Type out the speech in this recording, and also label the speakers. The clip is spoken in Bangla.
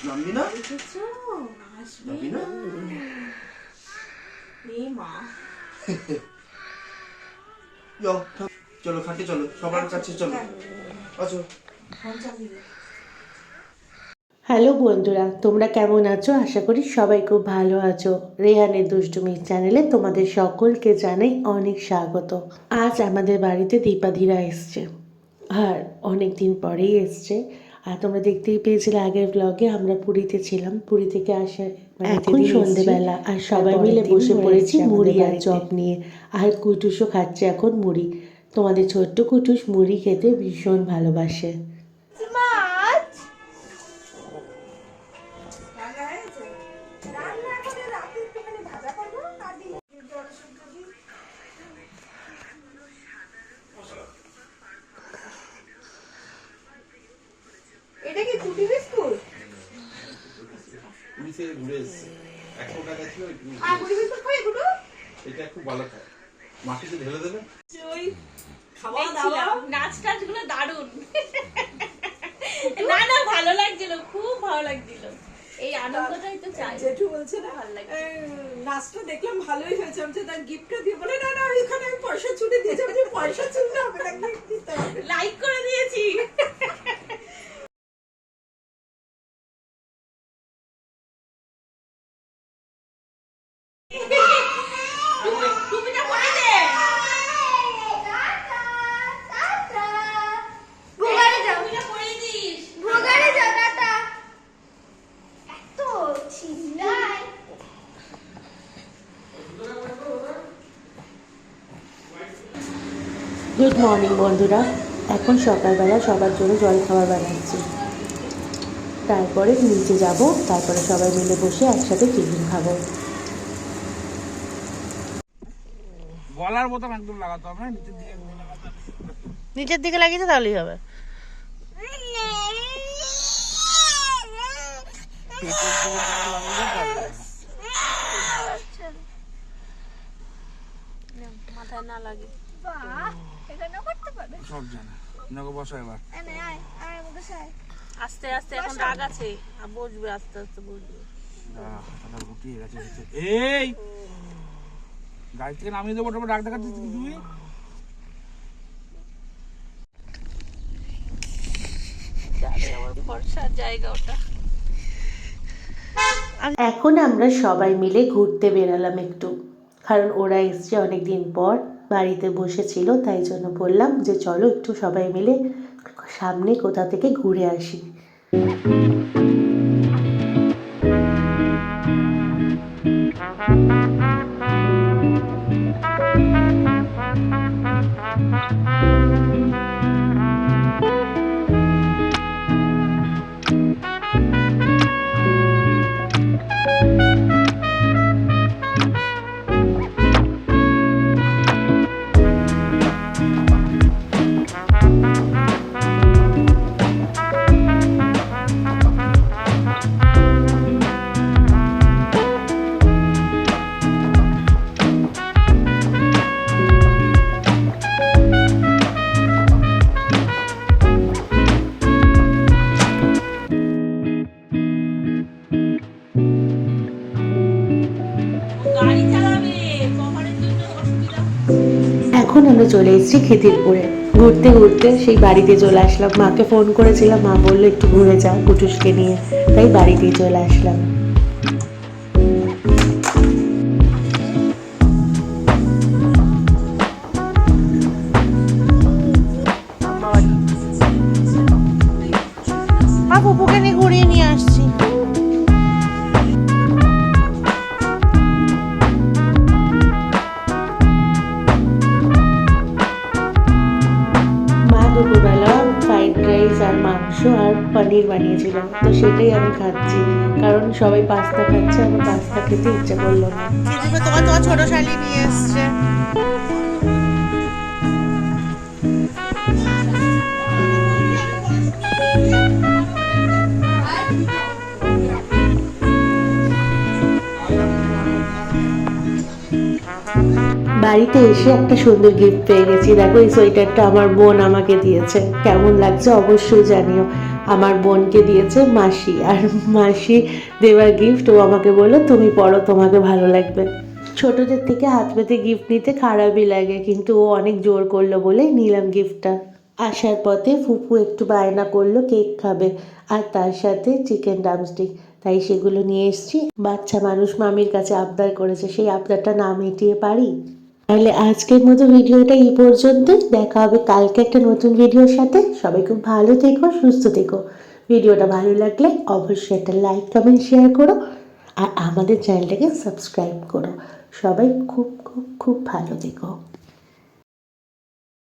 Speaker 1: নামবি না? নামবি না? চলো খাটে চলো, সবার কাছে চলো। আচ্ছা
Speaker 2: হ্যালো বন্ধুরা, তোমরা কেমন আছো? আশা করি সবাই খুব ভালো আছো। রেহানের দুষ্টুমি চ্যানেলে তোমাদের সকলকে জানাই অনেক স্বাগত। আজ আমাদের বাড়িতে দীপাধিরা এসছে, আর অনেক দিন পরেই এসছে। আর তোমরা দেখতেই পেয়েছিলে আগের ব্লগে আমরা পুরীতে ছিলাম। পুরী থেকে আসা এখন সন্ধেবেলা, আর সবাই মিলে বসে পড়েছি মুড়ি আর চপ নিয়ে। আর কুটুসও খাচ্ছে এখন মুড়ি। তোমাদের ছোট্ট কুটুস মুড়ি খেতে ভীষণ ভালোবাসে।
Speaker 3: এটা কি কুটি বিস্কুট?
Speaker 1: পুরী থেকে ঘুরে এসেছে, 100 টাকা ছিল।
Speaker 3: কুটি বিস্কুট খাই গুলো?
Speaker 1: এটা খুব ভালো খায়, মাটিতে ঢেলে দেবে।
Speaker 3: ওই খাওয়া দাওয়া
Speaker 4: নাচ টাচ গুলো দারুণ। না না ভালো লাগছিল, খুব ভালো লাগছিল। এই আনন্দটাই তো চাই।
Speaker 3: জেঠু বলছে না
Speaker 4: ভালো লাগে।
Speaker 3: নাচটা দেখলাম ভালোই হয়েছে, আমি তার গিফটটা দিয়ে বলে না না এখানে আমি পয়সা ছুটে দিয়েছি, আমি পয়সা ছুটতে হবে না, গিফট দিতে হবে।
Speaker 4: লাইক করে দিয়েছি। টুপিটা পরে দে। টুপিটা পরে দিস।
Speaker 2: গুড মর্নিং বন্ধুরা, এখন সকালবেলা সবার জন্য জল খাবার বানাচ্ছি। তারপরে নিচে যাব, তারপরে সবাই মিলে বসে একসাথে টিফিন খাবো।
Speaker 5: গলার বোতাম একদম লাগাতে হবে,
Speaker 6: নিচের দিকে লাগিয়েছে তাহলেই হবে।
Speaker 4: মাথায় না লাগে।
Speaker 5: সব জানে। নাকি বসো এবার।
Speaker 4: আস্তে আস্তে এখন রাগ আছে, আর বসবে আস্তে আস্তে বসবে।
Speaker 5: গুটিয়ে গেছে। এই গাড়ি থেকে নামিয়ে দেবো, ওটা ডাক দেখাচ্ছিস তুই?
Speaker 4: আমার ভরসার জায়গা ওটা।
Speaker 2: এখন আমরা সবাই মিলে ঘুরতে বেরালাম একটু, কারণ ওরা এসছে অনেক দিন পর, বাড়িতে বসেছিল, তাই জন্য বললাম যে চলো একটু সবাই মিলে সামনে কোথা থেকে ঘুরে আসি।
Speaker 4: গাড়ি চালাবে, পাহাড়ের জন্য অসুবিধা।
Speaker 2: এখন আমরা চলে এসেছি খিদিরপুরে। ঘুরতে ঘুরতে সেই বাড়িতে চলে আসলাম। মাকে ফোন করেছিলাম, মা বললো একটু ঘুরে যা কুটুসকে নিয়ে, তাই বাড়িতেই চলে আসলাম।
Speaker 6: ফুপুকে নিয়ে ঘুরিয়ে নিয়ে আসছি।
Speaker 2: মা দুপুরবেলা ফ্রাইড রাইস আর মাংস আর পনির বানিয়েছিল, তো সেটাই আমি খাচ্ছি, কারণ সবাই পাস্তা খাচ্ছে, আমার পাস্তা খেতে ইচ্ছে করলো না।
Speaker 6: তোমার ছোট শালি নিয়ে এসছে।
Speaker 2: বাড়িতে এসে একটা সুন্দর গিফট পেয়ে গেছি। দেখো এই সোয়েটারটা আমার বোন আমাকে দিয়েছে, কেমন লাগছে অবশ্যই জানিও। আমার বোনকে দিয়েছে মাসি, আর মাসি দেওয়ার গিফট ও আমাকে বললো তুমি পরো, তোমাকে ভালো লাগবে। ছোটদের থেকে হাত পেতে গিফট নিতে খারাপই লাগে, কিন্তু ও অনেক জোর করলো বলেই নিলাম গিফটটা। আসার পথে ফুপু একটু বায়না করলো কেক খাবে, আর তার সাথে চিকেন ড্রামস্টিক, তাই সেগুলো নিয়ে এসেছি। বাচ্চা মানুষ মামির কাছে আবদার করেছে, সেই আবদারটা না মিটিয়ে পারি? তাহলে আজকের মতো ভিডিওটা এই পর্যন্ত। দেখা হবে কালকে একটা নতুন ভিডিওর সাথে। সবাই খুব ভালো থেকো, সুস্থ থেকো। ভিডিওটা ভালো লাগলে অবশ্যই একটা লাইক কমেন্ট শেয়ার করো, আর আমাদের চ্যানেলটাকে সাবস্ক্রাইব করো। সবাই খুব খুব খুব ভালো থেকো।